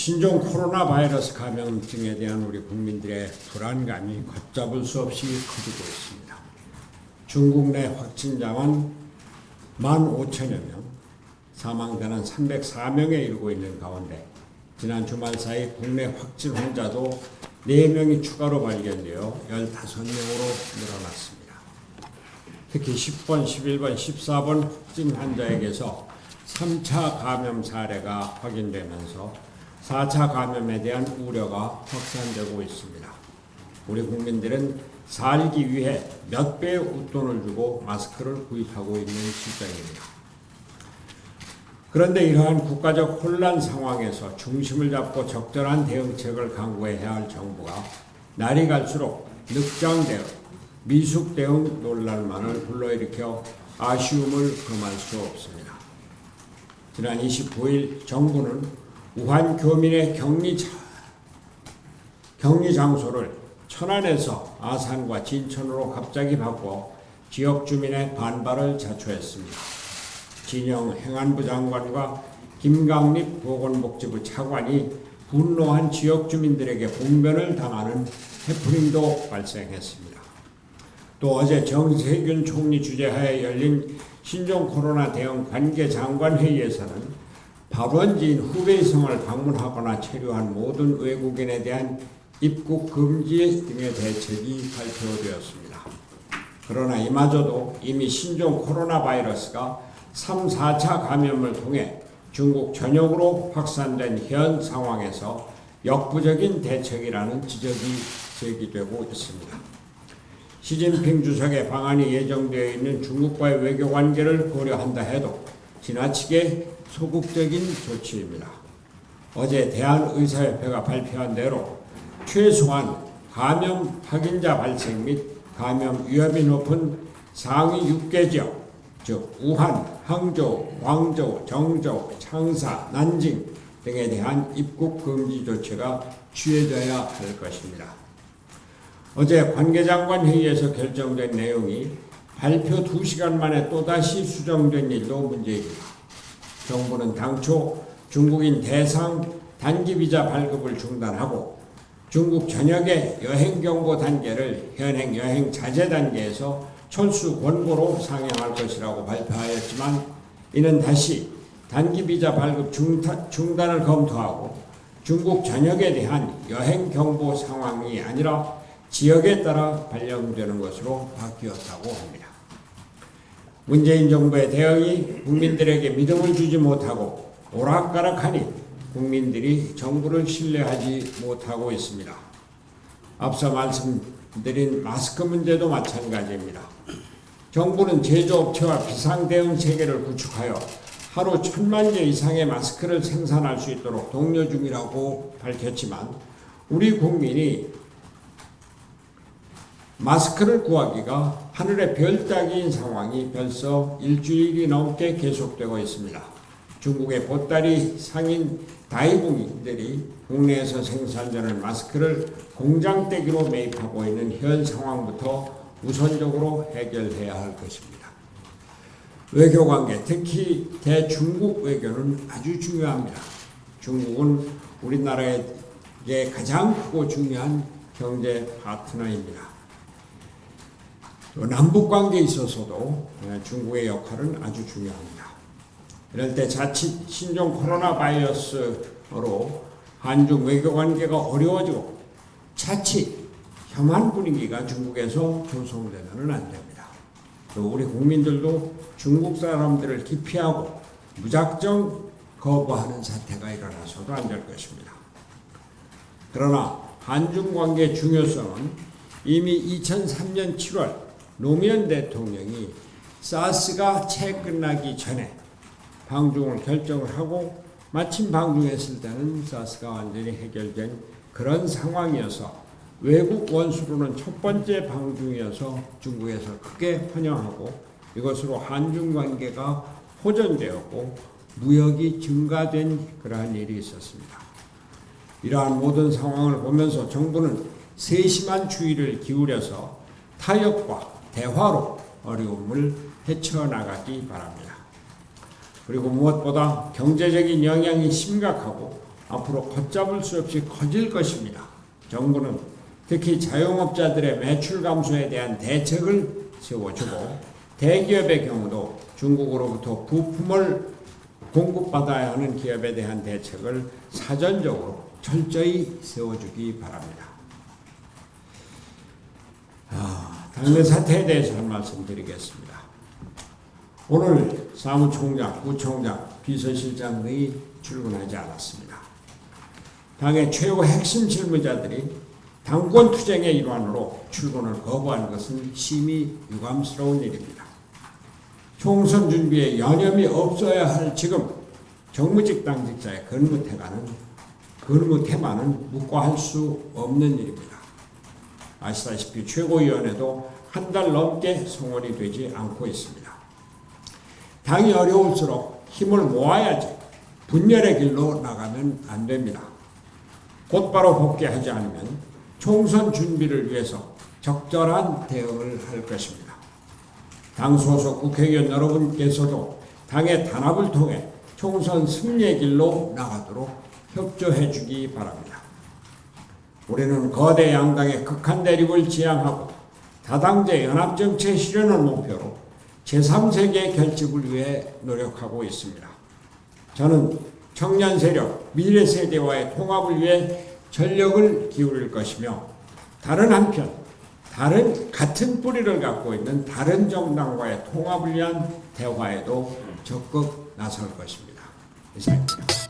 신종 코로나 바이러스 감염증에 대한 우리 국민들의 불안감이 걷잡을 수 없이 커지고 있습니다. 중국 내 확진자만 15,000여 명, 사망자는 304명에 이르고 있는 가운데 지난 주말 사이 국내 확진 환자도 4명이 추가로 발견되어 15명으로 늘어났습니다. 특히 10번, 11번, 14번 확진 환자에게서 3차 감염 사례가 확인되면서 4차 감염에 대한 우려가 확산되고 있습니다. 우리 국민들은 살기 위해 몇 배의 웃돈을 주고 마스크를 구입하고 있는 실정입니다. 그런데 이러한 국가적 혼란 상황에서 중심을 잡고 적절한 대응책을 강구해야 할 정부가 날이 갈수록 늑장 대응, 미숙 대응 논란만을 불러일으켜 아쉬움을 금할 수 없습니다. 지난 29일 정부는 우한 교민의 격리 장소를 천안에서 아산과 진천으로 갑자기 바꿔 지역 주민의 반발을 자초했습니다. 진영 행안부 장관과 김강립 보건복지부 차관이 분노한 지역 주민들에게 봉변을 당하는 해프닝도 발생했습니다. 또 어제 정세균 총리 주재하에 열린 신종 코로나 대응 관계장관회의에서는 발원지인 후베이성을 방문하거나 체류한 모든 외국인에 대한 입국 금지 등의 대책이 발표되었습니다. 그러나 이마저도 이미 신종 코로나 바이러스가 3, 4차 감염을 통해 중국 전역으로 확산된 현 상황에서 역부족인 대책이라는 지적이 제기되고 있습니다. 시진핑 주석의 방한이 예정되어 있는 중국과의 외교 관계를 고려한다 해도 지나치게 소극적인 조치입니다. 어제 대한의사협회가 발표한 대로 최소한 감염 확진자 발생 및 감염 위험이 높은 상위 6개 지역, 즉 우한, 항저우, 광저우, 정저우, 창사, 난징 등에 대한 입국 금지 조치가 취해져야 할 것입니다. 어제 관계장관 회의에서 결정된 내용이 발표 2시간 만에 또다시 수정된 일도 문제입니다. 정부는 당초 중국인 대상 단기 비자 발급을 중단하고 중국 전역의 여행 경보 단계를 현행 여행 자제 단계에서 철수 권고로 상향할 것이라고 발표하였지만 이는 다시 단기 비자 발급 중단을 검토하고 중국 전역에 대한 여행 경보 상황이 아니라 지역에 따라 발령되는 것으로 바뀌었다고 합니다. 문재인 정부의 대응이 국민들에게 믿음을 주지 못하고 오락가락하니 국민들이 정부를 신뢰하지 못하고 있습니다. 앞서 말씀드린 마스크 문제도 마찬가지입니다. 정부는 제조업체와 비상대응 체계를 구축하여 하루 1,000만 개 이상의 마스크를 생산할 수 있도록 독려 중이라고 밝혔지만 우리 국민이 마스크를 구하기가 하늘의 별 따기인 상황이 벌써 일주일이 넘게 계속되고 있습니다. 중국의 보따리 상인 다이붕들이 국내에서 생산되는 마스크를 공장대기로 매입하고 있는 현 상황부터 우선적으로 해결해야 할 것입니다. 외교관계, 특히 대중국 외교는 아주 중요합니다. 중국은 우리나라에게 가장 크고 중요한 경제 파트너입니다. 또 남북관계에 있어서도 중국의 역할은 아주 중요합니다. 이럴 때 자칫 신종 코로나 바이러스로 한중 외교관계가 어려워지고 자칫 혐한 분위기가 중국에서 조성되면 안 됩니다. 또 우리 국민들도 중국 사람들을 기피하고 무작정 거부하는 사태가 일어나서도 안 될 것입니다. 그러나 한중 관계의 중요성은 이미 2003년 7월 노무현 대통령이 사스가 채 끝나기 전에 방중을 결정을 하고 마침 방중했을 때는 사스가 완전히 해결된 그런 상황이어서 외국 원수로는 첫 번째 방중이어서 중국에서 크게 환영하고 이것으로 한중 관계가 호전되었고 무역이 증가된 그러한 일이 있었습니다. 이러한 모든 상황을 보면서 정부는 세심한 주의를 기울여서 타협과 대화로 어려움을 헤쳐나가기 바랍니다. 그리고 무엇보다 경제적인 영향이 심각하고 앞으로 걷잡을 수 없이 커질 것입니다. 정부는 특히 자영업자들의 매출 감소에 대한 대책을 세워주고 대기업의 경우도 중국으로부터 부품을 공급받아야 하는 기업에 대한 대책을 사전적으로 철저히 세워주기 바랍니다. 당내 사태에 대해서 한 말씀 드리겠습니다. 오늘 사무총장, 부총장, 비서실장의 출근하지 않았습니다. 당의 최고 핵심 실무자들이 당권 투쟁의 일환으로 출근을 거부한 것은 심히 유감스러운 일입니다. 총선 준비에 여념이 없어야 할 지금 정무직 당직자의 근무태만은 묵과할 수 없는 일입니다. 아시다시피 최고위원회도 한 달 넘게 성원이 되지 않고 있습니다. 당이 어려울수록 힘을 모아야지 분열의 길로 나가면 안 됩니다. 곧바로 복귀하지 않으면 총선 준비를 위해서 적절한 대응을 할 것입니다. 당 소속 국회의원 여러분께서도 당의 단합을 통해 총선 승리의 길로 나가도록 협조해 주기 바랍니다. 우리는 거대 양당의 극한 대립을 지향하고 다당제 연합정책 실현을 목표로 제3세계 결집을 위해 노력하고 있습니다. 저는 청년 세력, 미래 세대와의 통합을 위해 전력을 기울일 것이며 같은 뿌리를 갖고 있는 다른 정당과의 통합을 위한 대화에도 적극 나설 것입니다. 이상입니다.